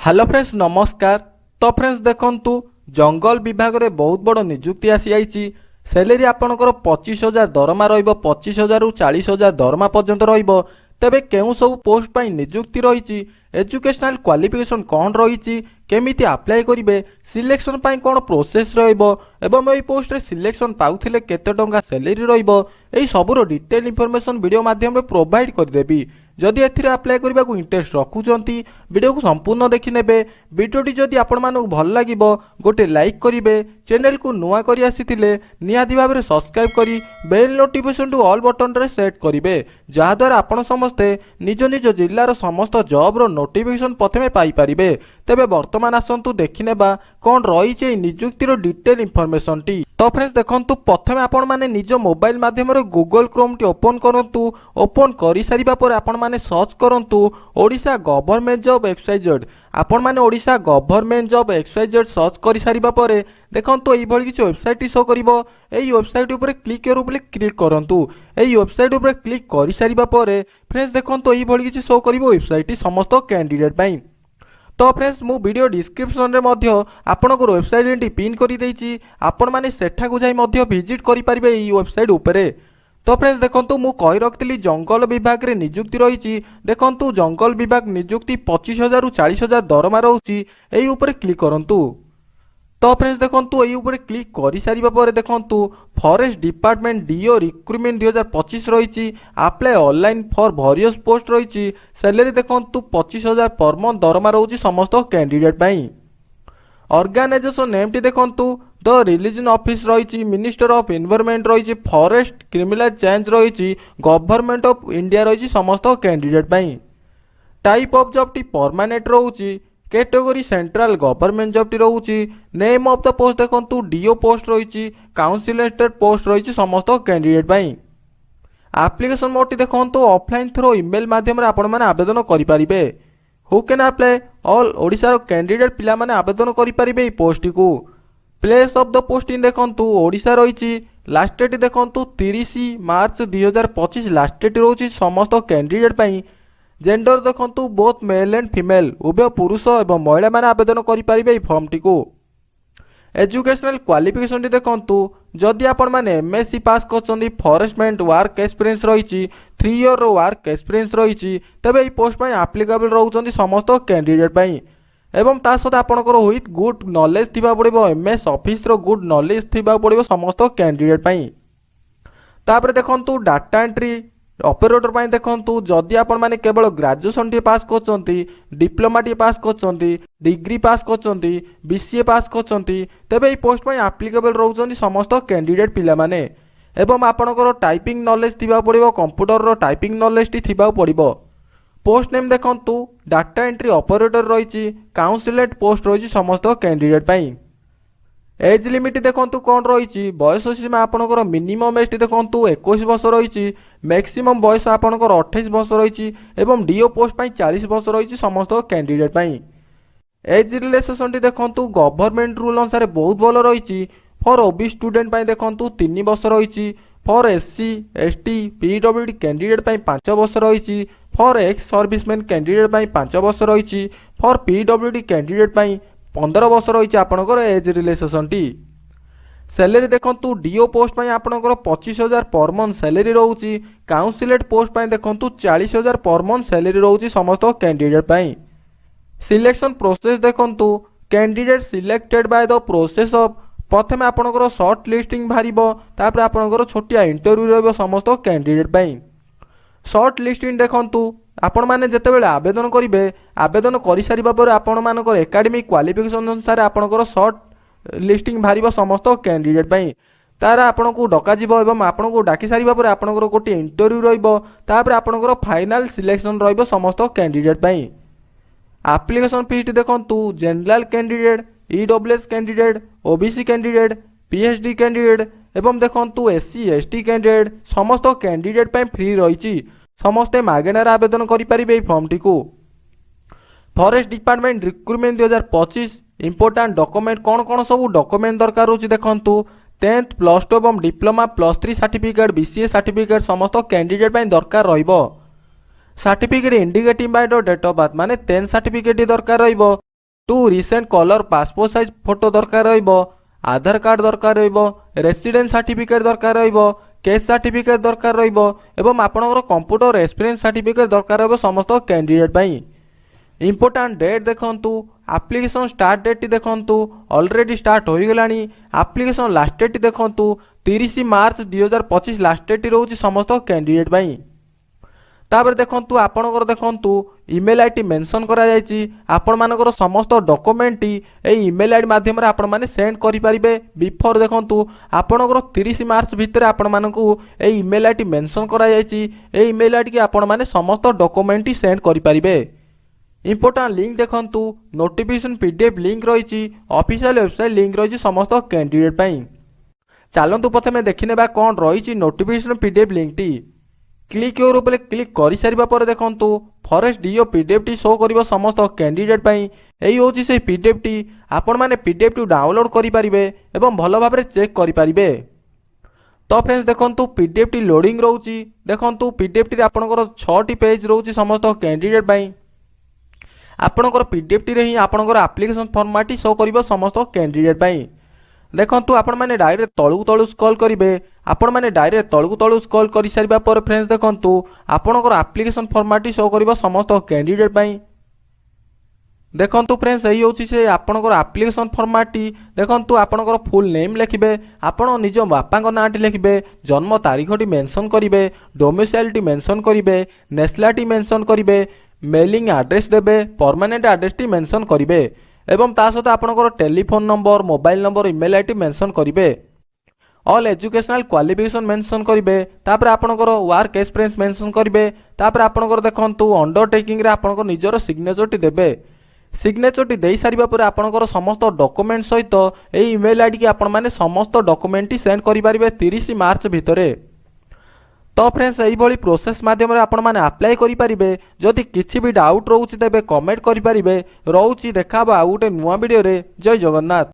Hello friends नमस्कार। तो friends देखंतु जंगल विभाग रे बहुत बड़ नियुक्ति आसी आइछि। सैलरी आपनकर 25,000 दरमा रहिबो, 25,000 रु 40,000 दरमा पर्यंत रहिबो। तेबे केउ सब पोस्ट पाई नियुक्ति रहिछि, एजुकेशनल क्वालिफिकेशन कौन रहिछि, केमिति अप्लाई करिवे, सिलेक्शन पाई कौन प्रोसेस रहिबो एवं एई पोस्ट रे सिलेक्शन पाउथिले केते टंका सैलरी रहिबो, एई सबरो डिटेल इन्फॉर्मेशन वीडियो माध्यम रे प्रोवाइड करदेबी। जदि एथिरे अप्लाई करबा को इंटरेस्ट रखुचंती वीडियो को संपूर्ण देखि नेबे। वीडियोटी जदि आपण मानक भल लागिबो गोटे लाइक करिवे, चैनल को नुआ करि आसीथिले निहाती भाबरे सब्सक्राइब करी bell notification to all button रे सेट करिवे, जहा द्वारा आपण समस्ते निज निज जिल्लार समस्त जॉब रो नोटिफिकेशन प्रथमे पाई परिबे। तेबे वर्तमान आसंतु देखिनेबा कोन रहिছে नियुक्तिर डिटेल इन्फॉर्मेशन टी। तो फ्रेंड्स देखंतु प्रथमे आपण माने निज मोबाइल माध्यम रे गूगल क्रोम टी ओपन करंतु। ओपन करि सारिबा पर आपण माने सर्च करंतु ओडिशा गवर्नमेंट जॉब एक्सवाइजेड। आपण माने Odisha government job XYZ search करि सारिबा पर देखंतु एई भली किछि वेबसाइट शो करिवो। एई वेबसाइट ऊपर क्लिक करू बोले क्लिक करंतु। एई वेबसाइट ऊपर क्लिक करि सारिबा पर फ्रेंड्स देखंतु एई भली किछि शो करिवो वेबसाइट समस्त कैंडिडेट पई। तो फ्रेंड्स मु वीडियो डिस्क्रिप्शन रे मध्य आपनक वेबसाइट लिंक पिन करि देइछि, आपण माने सेठा को जाई मध्य विजिट करि परिबे एई वेबसाइट ऊपर। तो फ्रेंड्स देखंतु मु कहि रखतिली जंगल विभाग रे नियुक्ति रहिछि। देखंतु जंगल विभाग नियुक्ति 25,000 रु 40,000 दरमा रहउछि। एई ऊपर क्लिक करंतु। तो फ्रेंड्स देखंतु एई ऊपर क्लिक करि सारिबा पर देखंतु फॉरेस्ट डिपार्टमेंट डीओ रिक्रुटमेंट 2025 रहिछि। Apply online for various post रहिछि। सैलरी देखंतु 25,000 पर मंथ दरमा रहउछि समस्त कैंडिडेट पई। ऑर्गेनाइजेशन नेम टी देखंतु द रिलीजन ऑफिस रहिछि, मिनिस्टर ऑफ एनवायरनमेंट रहिछि, फॉरेस्ट क्रिमिनल चेंज रहिछि, गवर्नमेंट ऑफ इंडिया रहिछि समस्त कैंडिडेट पई। टाइप ऑफ जॉब टी परमानेंट रहउछि। कैटेगरी सेंट्रल गवर्नमेंट जॉब टी रहउछि। नेम ऑफ द पोस्ट देखंतु डीओ पोस्ट रहिछि, काउंसिल पोस्ट रहिछि समस्त कैंडिडेट पई। एप्लीकेशन मोड टी देखंतु ऑफलाइन थ्रू ईमेल माध्यम रे आपण माने आवेदन करि परिबे। Who can apply all Odisha रो कैंडिडेट पिला माने आवेदन करि परिबे ई पोस्ट को। प्लेस ऑफ द पोस्टिंग देखंतु ओडिसा रहिछि। लास्ट डेट देखंतु 30 मार्च 2025 लास्ट डेट रहउछि समस्त कैंडिडेट पई। जेंडर देखंतु बोथ मेल एंड फीमेल उभय पुरुष एवं महिला माने आवेदन करि परिबे ई फॉर्म टी को। एजुकेशनल क्वालिफिकेशन टी देखंतु जदि आपण माने एमएससी पास करछन्ती, फॉरेस्टमेंट वर्क एक्सपीरियंस रहिछि, 3 ईयर रो वर्क एक्सपीरियंस रहिछि, तबे ई पोस्ट पई एप्लीकेबल रहउछन्ती समस्त कैंडिडेट पई। एवं ता सहित आपनकर विथ गुड नॉलेज थिबा पड़िबो, एमएस ऑफिस रो गुड नॉलेज थिबा पड़िबो समस्त कैंडिडेट पई। तापर देखंतु डाटा एंट्री ऑपरेटर पाई देखंतु जदि आपण माने केवल ग्रेजुएशन टी पास करछन्ती, डिप्लोमा टी पास करछन्ती, डिग्री पास करछन्ती, बीसीए पास करछन्ती, तबे ई पोस्ट पाई एप्लीकेबल रहउछन्ती समस्त कैंडिडेट पिला माने। एवं आपनकर टाइपिंग नॉलेज थिबा पड़िबो, कंप्यूटर रो टाइपिंग नॉलेज टी थिबा पड़िबो। पोस्ट नेम देखंतु डाटा एंट्री ऑपरेटर रहिछि, काउंसिलेट पोस्ट रहिछि समस्त कैंडिडेट पई। एज लिमिट देखंतु कोन रहिछि, बयस सीमा आपनकर मिनिमम एज देखंतु 21 वर्ष रहिछि, मैक्सिमम बयस आपनकर 28 वर्ष रहिछि एवं डीओ पोस्ट पई 40 वर्ष रहिछि समस्त कैंडिडेट पई। एज रिलैक्सेशन टी देखंतु गवर्नमेंट रूल अनुसार बहुत भलो रहिछि। फॉर ओबी स्टूडेंट पई देखंतु 3 वर्ष रहिछि, for SC ST PWD candidate पई 5 वर्ष रहिछि, फॉर एक्स सर्विसमैन कैंडिडेट पई 5 वर्ष रहिछि, फॉर पीडब्ल्यूडी कैंडिडेट पई 15 वर्ष रहिछि आपनकर एज रिलैक्सेशन टी। सैलरी देखंतु डीओ पोस्ट पई आपनकर 25,000 पर मंथ सैलरी रहउछि। काउंसिलेट पोस्ट पई देखंतु 40,000 पर मंथ सैलरी रहउछि समस्त कैंडिडेट पई। सिलेक्शन प्रोसेस देखंतु candidate selected by the process of प्रथमे आपनकर शॉर्ट लिस्टिंग भारिबो, तापर आपनकर छोटिया इंटरव्यू रहबो समस्त कैंडिडेट पई। शॉर्ट लिस्टिंग देखंतु आपण माने जेतेबेले आवेदन करिवे, आवेदन करि सारिबा पर आपण मानकर एकेडमिक क्वालिफिकेशन अनुसार आपनकर शॉर्ट लिस्टिंग भारिबो समस्त कैंडिडेट पई। तार आपण को डका जिवो एवं आपण को डाकी सारिबा पर आपनकर गोटे इंटरव्यू रहइबो, तापर आपनकर फाइनल सिलेक्शन रहइबो समस्त कैंडिडेट पई। एप्लीकेशन फीस देखंतु general candidate, EWS candidate, OBC candidate, PhD candidate एवं देखंतु एससी एसटी कैंडिडेट समस्त कैंडिडेट पई फ्री रहिछि। समस्ते मागेनार आवेदन करि परिबे फॉर्म टी को। Forest department recruitment 2025 important document कौन कौन सब डॉक्यूमेंट दरकार होछि देखंतु 10th +2 एवं डिप्लोमा +3 सर्टिफिकेट, बीसीए सर्टिफिकेट समस्त कैंडिडेट पई दरकार रहिबो। Certificate indicating by the date of birth माने 10th सर्टिफिकेट दरकार रहिबो। Two recent colour passport size photo दरकार रहिबो, आधार कार्ड दरकार रहिबो, रेसिडेंस सर्टिफिकेट दरकार रहिबो, केस सर्टिफिकेट दरकार रहिबो एवं आपनकर कंप्यूटर एक्सपीरियंस सर्टिफिकेट दरकार रहिबो समस्त कैंडिडेट पई। इंपोर्टेंट डेट देखंतु, एप्लिकेशन स्टार्ट डेट देखंतु ऑलरेडी स्टार्ट हो गलानी। एप्लिकेशन लास्ट डेट देखंतु 30 मार्च 2025 लास्ट डेट रहउची समस्त कैंडिडेट पई। तापर देखंतु आपनकर देखंतु ईमेल आईडी मेंशन करा जायछि। आपण मानकर समस्त डॉक्यूमेंट ए ईमेल आईडी माध्यम रे आपण माने सेंड करि परिबे। बिफोर देखंतु आपनकर 30 मार्च भितर आपण मानकु ए ईमेल आईडी मेंशन करा जायछि। ए ईमेल आईडी के आपण माने समस्त डॉक्यूमेंट सेंड करि परिबे। इंपोर्टेंट लिंक देखंतु नोटिफिकेशन पीडीएफ लिंक रहिछि, ऑफिशियल वेबसाइट लिंक रहिछि समस्त कैंडिडेट पई। चलंतु प्रथमे देखिनेबा कोन रहिछि नोटिफिकेशन पीडीएफ लिंक टी। क्लिक योर उपरे क्लिक करि सारिबा पर देखंतु फॉरेस्ट डीओ पीडीएफ टी शो करिवो समस्त कैंडिडेट पई। एई होछि से पीडीएफ टी। आपण माने पीडीएफ टी डाउनलोड करि परिबे एवं भलो भाबरे चेक करि परिबे। तो फ्रेंड्स देखंतु पीडीएफ टी लोडिंग रहउछि। देखंतु पीडीएफ टी रे आपनकर 6 टी पेज रहउछि समस्त कैंडिडेट पई। आपनकर पीडीएफ टी रे ही आपनकर एप्लिकेशन फॉर्मेट शो करिवो समस्त कैंडिडेट पई। देखंतु आपण माने डायरेक्ट तळु तळु स्क्रॉल करिवे। आपण माने डायरेक्ट तळु तळु स्क्रॉल करि सारिबा पर फ्रेंड्स देखंतु आपनकर एप्लिकेशन फॉर्मेट शो करिवो समस्त कैंडिडेट पई। देखंतु फ्रेंड्स एई होछि से आपनकर एप्लिकेशन फॉर्मेट। देखंतु आपनकर फुल नेम लिखिबे, आपण निज बापा को नाटी लिखिबे, जन्म तारीखटी मेंशन करिवे, डोमिसाइलटी मेंशन करिवे, नेशनलिटी मेंशन करिवे, मेलिंग एड्रेस देबे, परमानेंट एड्रेस टी मेंशन करिवे एवं ता सहित आपनकर telephone number, mobile number, email ID mention करिवे। ऑल एजुकेशनल क्वालिफिकेशन मेंशन करिवे। तापर आपनकर वर्क एक्सपीरियंस मेंशन करिवे। तापर आपनकर देखंतु अंडरटेकिंग रे आपनकर निजर सिग्नेचर टी देबे। सिग्नेचर टी देई सारिबा पर आपनकर समस्त डॉक्यूमेंट सहित ए ईमेल आईडी की आपण माने समस्त डॉक्यूमेंट टी सेंड करि परिबे 30 मार्च भितरे। तो फ्रेंड्स यही भली प्रोसेस माध्यम रे आपण माने अप्लाई करि परिबे। जदि किछि भी डाउट रहउछि तेबे कमेंट करि परिबे। रहउछि देखा बा आउटे नुवा वीडियो रे। जय जगन्नाथ।